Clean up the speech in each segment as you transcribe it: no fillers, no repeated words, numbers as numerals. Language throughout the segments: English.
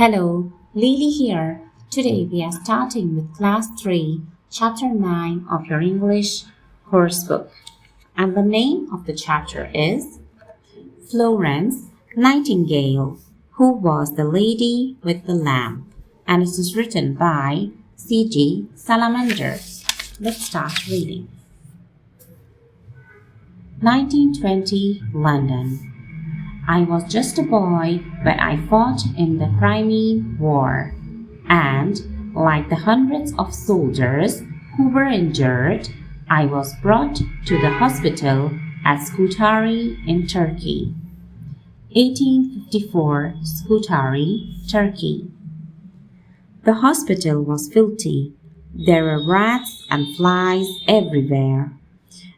Hello, Lili here. Today we are starting with Class 3, Chapter 9 of your English course book. And the name of the chapter is Florence Nightingale, Who Was the Lady with the Lamp? And it is written by C.G. Salamander. Let's start reading. 1920, London. I was just a boy, but I fought in the Crimean War, and, like the hundreds of soldiers who were injured, I was brought to the hospital at Scutari in Turkey. 1854, Scutari, Turkey. The hospital was filthy. There were rats and flies everywhere.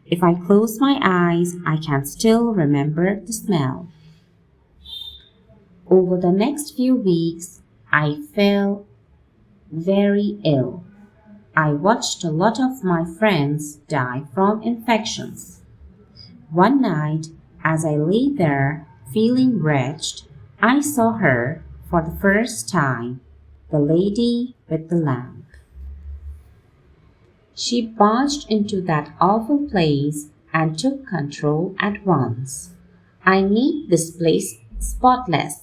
If I close my eyes, I can still remember the smell. Over the next few weeks, I fell very ill. I watched a lot of my friends die from infections. One night, as I lay there feeling wretched, I saw her for the first time, the lady with the lamp. She barged into that awful place and took control at once. I made this place spotless.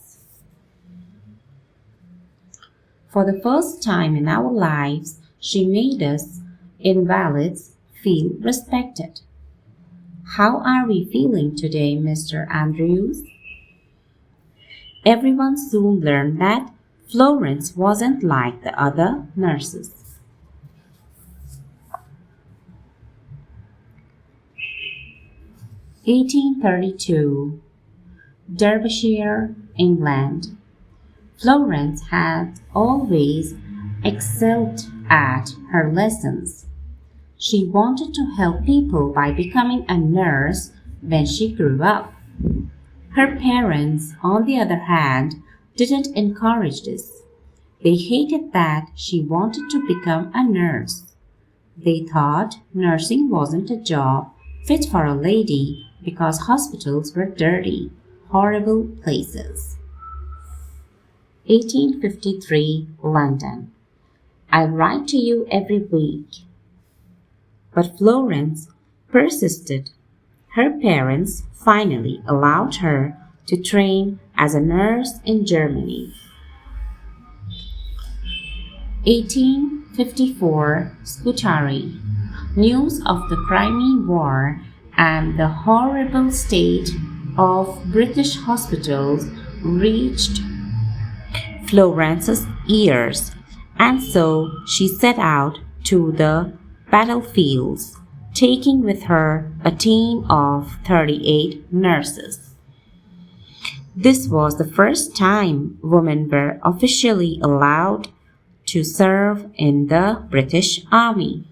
For the first time in our lives, she made us, invalids, feel respected. How are we feeling today, Mr. Andrews? Everyone soon learned that Florence wasn't like the other nurses. 1832, Derbyshire, England. Florence had always excelled at her lessons. She wanted to help people by becoming a nurse when she grew up. Her parents, on the other hand, didn't encourage this. They hated that she wanted to become a nurse. They thought nursing wasn't a job fit for a lady because hospitals were dirty, horrible places. 1853, London. I write to you every week. But Florence persisted. Her parents finally allowed her to train as a nurse in Germany. 1854, Scutari. News of the Crimean War and the horrible state of British hospitals reached Florence's ears, and so she set out to the battlefields, taking with her a team of 38 nurses. This was the first time women were officially allowed to serve in the British Army.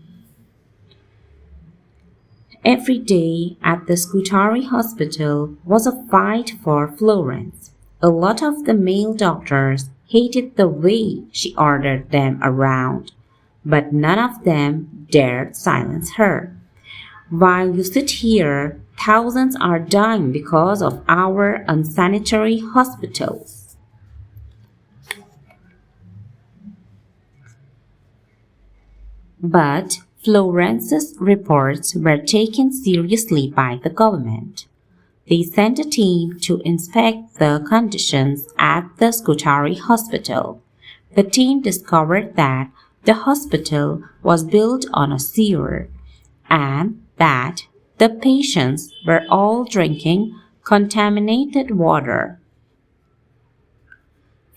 Every day at the Scutari Hospital was a fight for Florence. A lot of the male doctors hated the way she ordered them around, but none of them dared silence her. While you sit here, thousands are dying because of our unsanitary hospitals. But Florence's reports were taken seriously by the government. They sent a team to inspect the conditions at the Scutari Hospital. The team discovered that the hospital was built on a sewer and that the patients were all drinking contaminated water.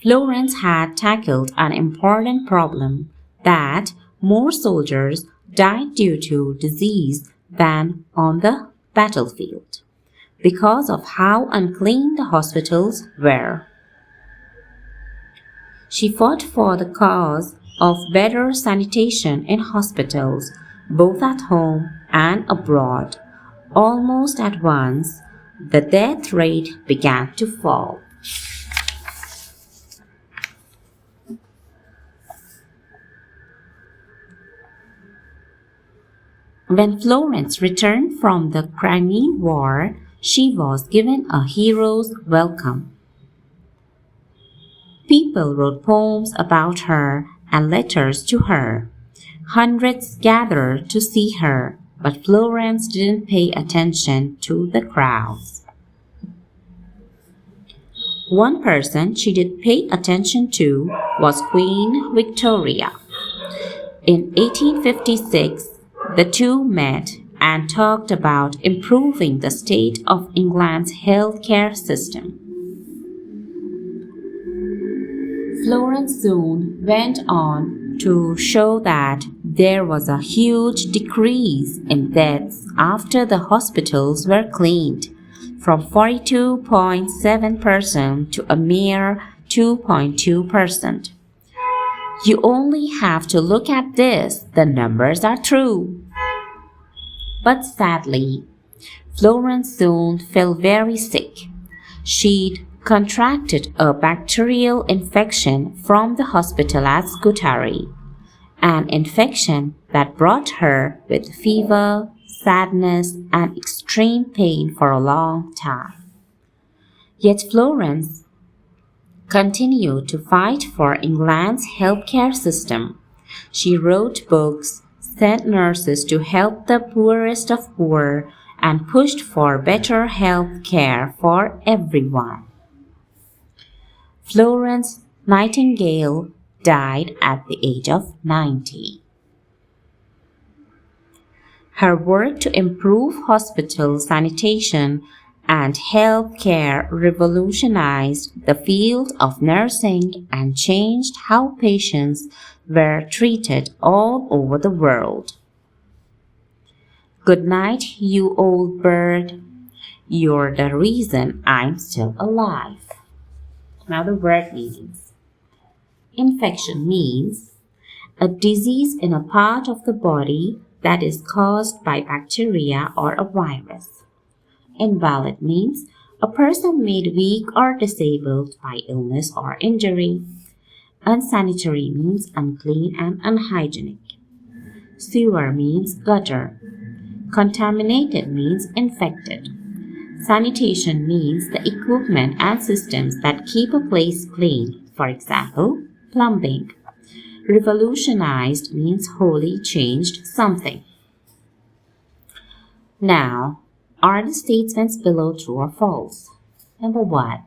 Florence had tackled an important problem that more soldiers died due to disease than on the battlefield, because of how unclean the hospitals were. She fought for the cause of better sanitation in hospitals, both at home and abroad. Almost at once, the death rate began to fall. When Florence returned from the Crimean War, she was given a hero's welcome. People wrote poems about her and letters to her. Hundreds gathered to see her, but Florence didn't pay attention to the crowds. One person she did pay attention to was Queen Victoria. In 1856, the two met and talked about improving the state of England's healthcare system. Florence soon went on to show that there was a huge decrease in deaths after the hospitals were cleaned, from 42.7% to a mere 2.2%. You only have to look at this, the numbers are true. But sadly, Florence soon fell very sick. She'd contracted a bacterial infection from the hospital at Scutari, an infection that brought her with fever, sadness, and extreme pain for a long time. Yet Florence continued to fight for England's healthcare system. She wrote books, sent nurses to help the poorest of poor, and pushed for better health care for everyone. Florence Nightingale died at the age of 90. Her work to improve hospital sanitation and health care revolutionized the field of nursing and changed how patients were treated all over the world. Good night, you old bird. You're the reason I'm still alive. Now the word meanings. Infection means a disease in a part of the body that is caused by bacteria or a virus. Invalid means a person made weak or disabled by illness or injury. Unsanitary means unclean and unhygienic. Sewer means gutter. Contaminated means infected. Sanitation means the equipment and systems that keep a place clean, for example, plumbing. Revolutionized means wholly changed something. Now, are the statements below true or false? Number 1.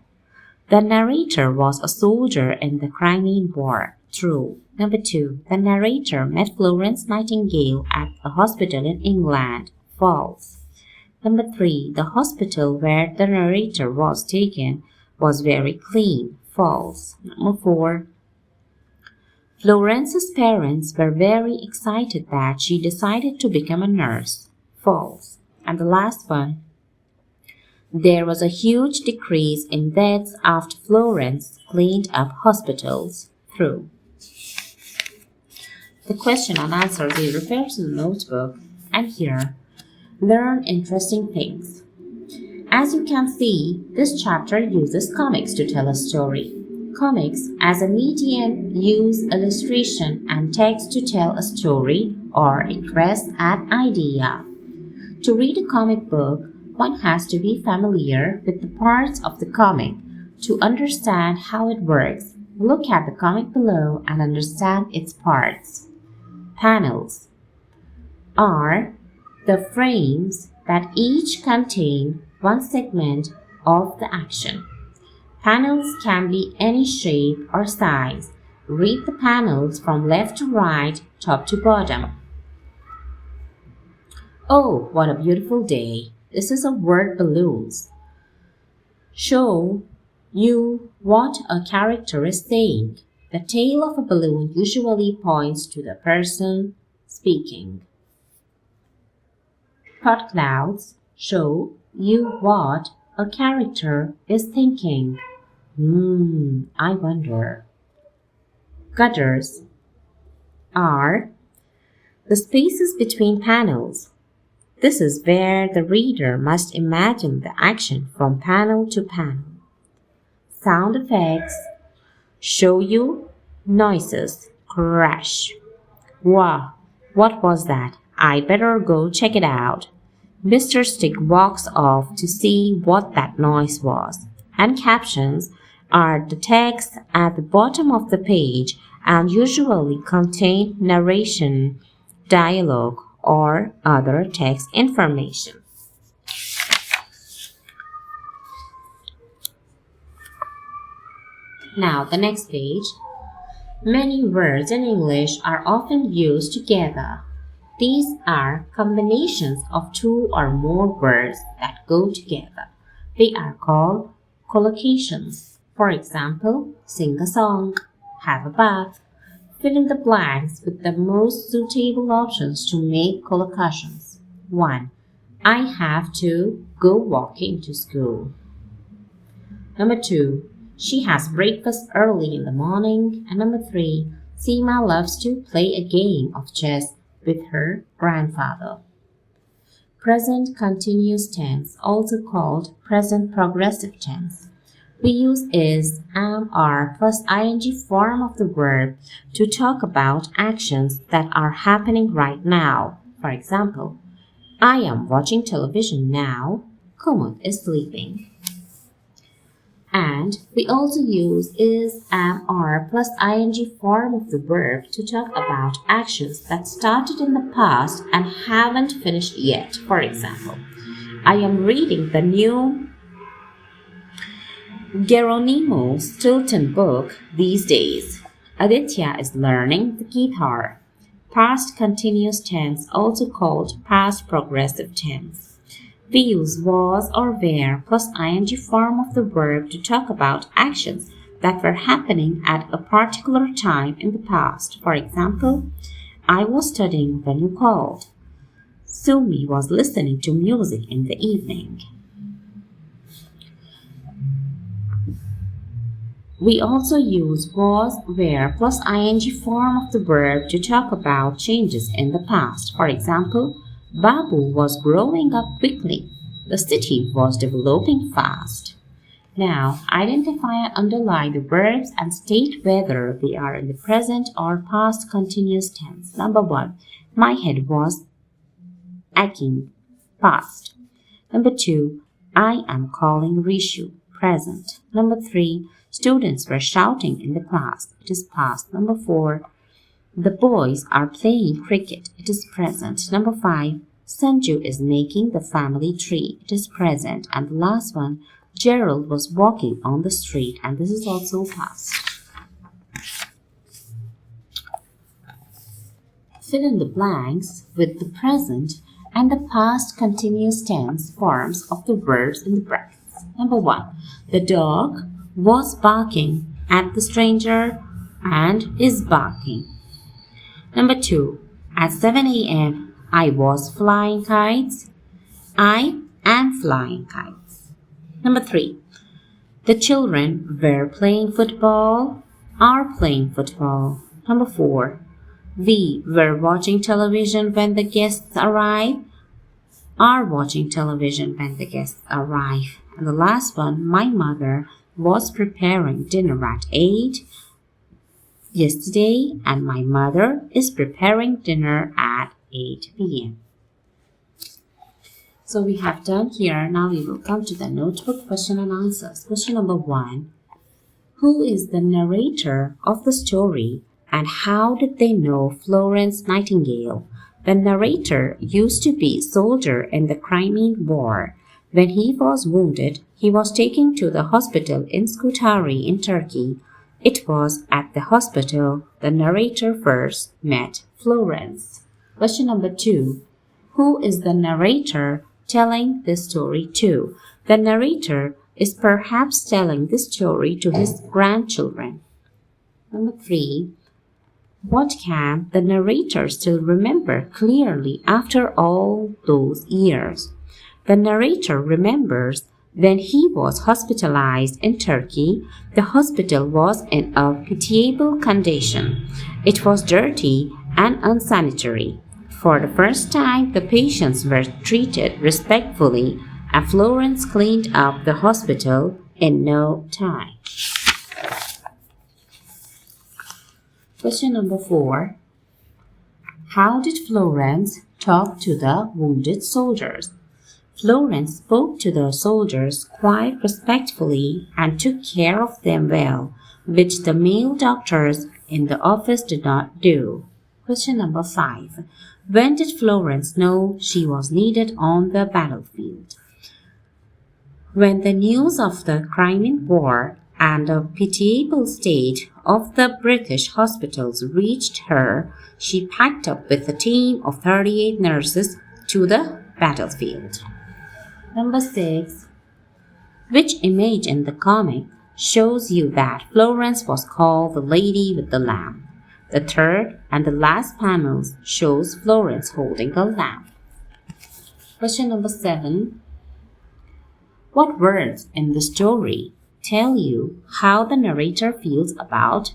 The narrator was a soldier in the Crimean War. True. Number 2. The narrator met Florence Nightingale at a hospital in England. False. Number 3. The hospital where the narrator was taken was very clean. False. Number 4. Florence's parents were very excited that she decided to become a nurse. False. And the last one. There was a huge decrease in deaths after Florence cleaned up hospitals. True. The question and answers you refer to the notebook, and here, learn interesting things. As you can see, this chapter uses comics to tell a story. Comics as a medium use illustration and text to tell a story or express an idea. To read a comic book, one has to be familiar with the parts of the comic to understand how it works. Look at the comic below and understand its parts. Panels are the frames that each contain one segment of the action. Panels can be any shape or size. Read the panels from left to right, top to bottom. Oh, what a beautiful day. This is a word balloons. Show you what a character is saying. The tail of a balloon usually points to the person speaking. Thought clouds show you what a character is thinking. I wonder. Gutters are the spaces between panels. This is where the reader must imagine the action from panel to panel. Sound effects show you noises. Crash. Wow, what was that? I better go check it out. Mr. Stick walks off to see what that noise was. And captions are the texts at the bottom of the page and usually contain narration, dialogue, or other text information. Now, the next page. Many words in English are often used together. These are combinations of two or more words that go together. They are called collocations. For example, sing a song, have a bath. Fill in the blanks with the most suitable options to make collocations. 1. I have to go walking to school. Number 2. She has breakfast early in the morning. And number 3. Seema loves to play a game of chess with her grandfather. Present continuous tense, also called present progressive tense. We use is, am, are plus ing form of the verb to talk about actions that are happening right now. For example, I am watching television now. Kumud is sleeping. And we also use is, am, are plus ing form of the verb to talk about actions that started in the past and haven't finished yet. For example, I am reading the new Geronimo Stilton book these days. Aditya is learning the guitar. Past continuous tense, also called past progressive tense. We use was or were plus ing form of the verb to talk about actions that were happening at a particular time in the past. For example, I was studying when you called. Sumi was listening to music in the evening. We also use was, were plus ing form of the verb to talk about changes in the past. For example, Babu was growing up quickly. The city was developing fast. Now, identify and underline the verbs and state whether they are in the present or past continuous tense. Number 1, my head was aching, past. Number 2, I am calling Rishu, present. Number 3, students were shouting in the class, it is past. Number 4, the boys are playing cricket, it is present. Number 5, Sanju is making the family tree, it is present. And the last one, Gerald was walking on the street, and this is also past. Fill in the blanks with the present and the past continuous tense forms of the verbs in the brackets. Number 1, the dog was barking at the stranger and is barking. Number 2, at 7 a.m., I was flying kites. I am flying kites. Number 3, the children were playing football, are playing football. Number 4, we were watching television when the guests arrive, are watching television when the guests arrive. And the last one, my mother was preparing dinner at 8 yesterday, and my mother is preparing dinner at 8 p.m. So we have done here. Now we will come to the notebook question and answers. Question number 1. Who is the narrator of the story and how did they know Florence Nightingale? The narrator used to be a soldier in the Crimean War. When he was wounded, he was taken to the hospital in Scutari in Turkey. It was at the hospital the narrator first met Florence. Question number 2. Who is the narrator telling this story to? The narrator is perhaps telling this story to his grandchildren. Number 3. What can the narrator still remember clearly after all those years? The narrator remembers when he was hospitalized in Turkey, the hospital was in a pitiable condition. It was dirty and unsanitary. For the first time, the patients were treated respectfully, and Florence cleaned up the hospital in no time. Question number 4. How did Florence talk to the wounded soldiers? Florence spoke to the soldiers quite respectfully and took care of them well, which the male doctors in the office did not do. Question number 5. When did Florence know she was needed on the battlefield? When the news of the Crimean War and the pitiable state of the British hospitals reached her, she packed up with a team of 38 nurses to the battlefield. Number 6. Which image in the comic shows you that Florence was called the Lady with the Lamp? The third and the last panels shows Florence holding a lamp. Question number 7. What words in the story tell you how the narrator feels about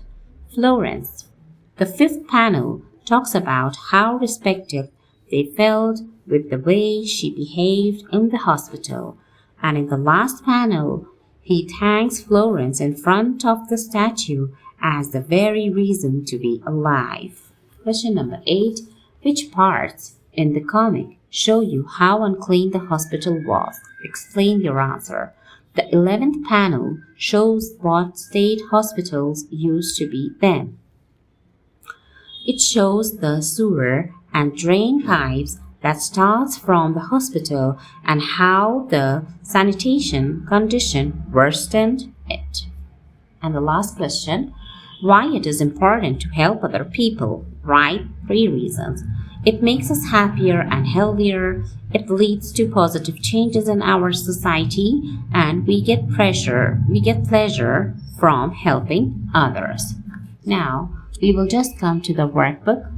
Florence? The 5th panel talks about how respected they felt with the way she behaved in the hospital, and in the last panel, he thanks Florence in front of the statue as the very reason to be alive. Question number 8. Which parts in the comic show you how unclean the hospital was? Explain your answer. The 11th panel shows what state hospitals used to be then. It shows the sewer and drain pipes that starts from the hospital and how the sanitation condition worsened it. And the last question, why it is important to help other people? Write 3 reasons. It makes us happier and healthier, it leads to positive changes in our society, and we get pleasure from helping others. Now, we will just come to the workbook.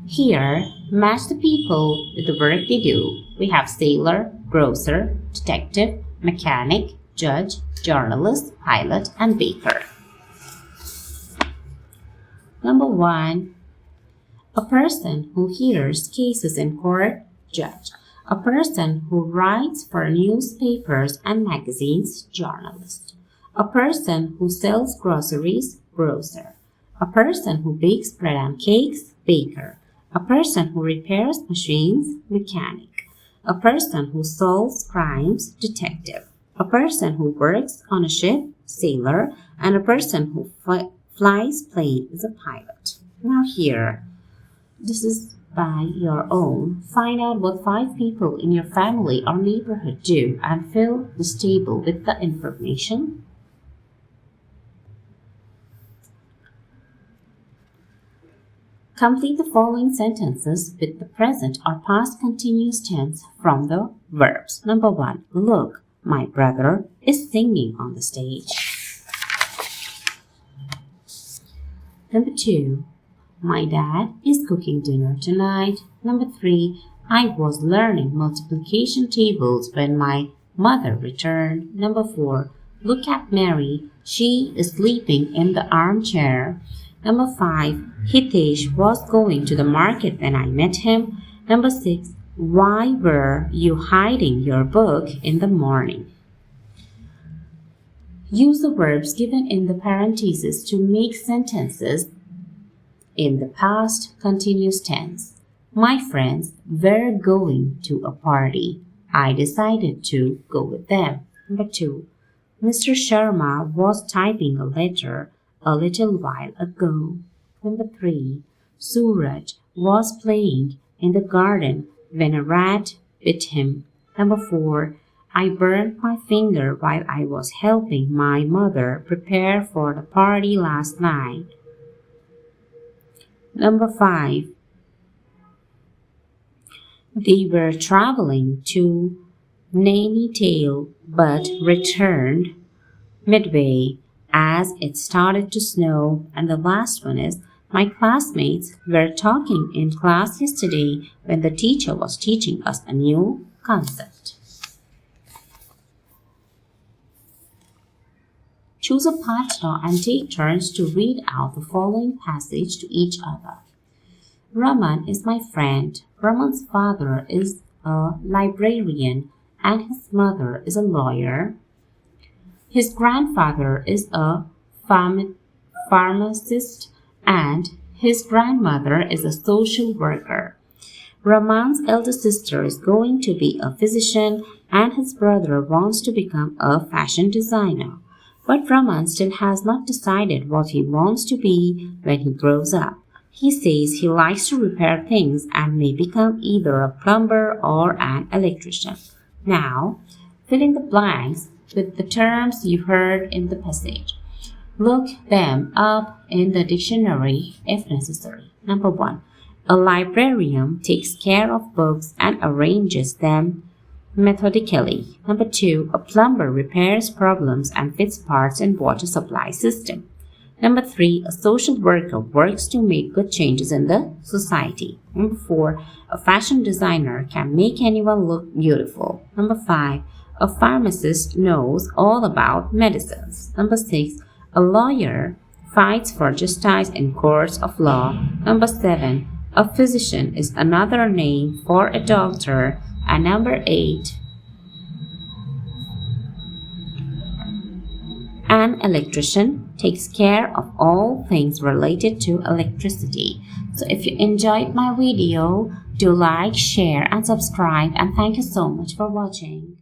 Here, match the people with the work they do. We have sailor, grocer, detective, mechanic, judge, journalist, pilot, and baker. Number 1. A person who hears cases in court, judge. A person who writes for newspapers and magazines, journalist. A person who sells groceries, grocer. A person who bakes bread and cakes, baker. A person who repairs machines, mechanic. A person who solves crimes, detective. A person who works on a ship, sailor. And a person who flies plane is a pilot. Now here, this is by your own. Find out what 5 people in your family or neighborhood do and fill this table with the information. Complete the following sentences with the present or past continuous tense from the verbs. Number 1. Look, my brother is singing on the stage. Number 2. My dad is cooking dinner tonight. Number 3. I was learning multiplication tables when my mother returned. Number 4. Look at Mary. She is sleeping in the armchair. Number 5. Hitesh was going to the market when I met him. Number 6. Why were you hiding your book in the morning? Use the verbs given in the parentheses to make sentences in the past continuous tense. My friends were going to a party. I decided to go with them. Number 2. Mr. Sharma was typing a letter a little while ago. Number 3. Suraj was playing in the garden when a rat bit him. Number 4. I burned my finger while I was helping my mother prepare for the party last night. Number 5. They were traveling to Nainital but returned midway as it started to snow. And the last one is, my classmates were talking in class yesterday when the teacher was teaching us a new concept. Choose a partner and take turns to read out the following passage to each other. Raman is my friend. Raman's father is a librarian and his mother is a lawyer. His grandfather is a pharmacist and his grandmother is a social worker. Raman's elder sister is going to be a physician and his brother wants to become a fashion designer. But Raman still has not decided what he wants to be when he grows up. He says he likes to repair things and may become either a plumber or an electrician. Now, fill in the blanks with the terms you heard in the passage. Look them up in the dictionary if necessary. Number 1. A librarian takes care of books and arranges them methodically. Number 2. A plumber repairs problems and fits parts in water supply system. Number 3. A social worker works to make good changes in the society. Number 4. A fashion designer can make anyone look beautiful. Number 5. A pharmacist knows all about medicines. Number 6. A lawyer fights for justice in courts of law. Number 7. A physician is another name for a doctor. And number 8. An electrician takes care of all things related to electricity. So if you enjoyed my video, do like, share and subscribe, and thank you so much for watching.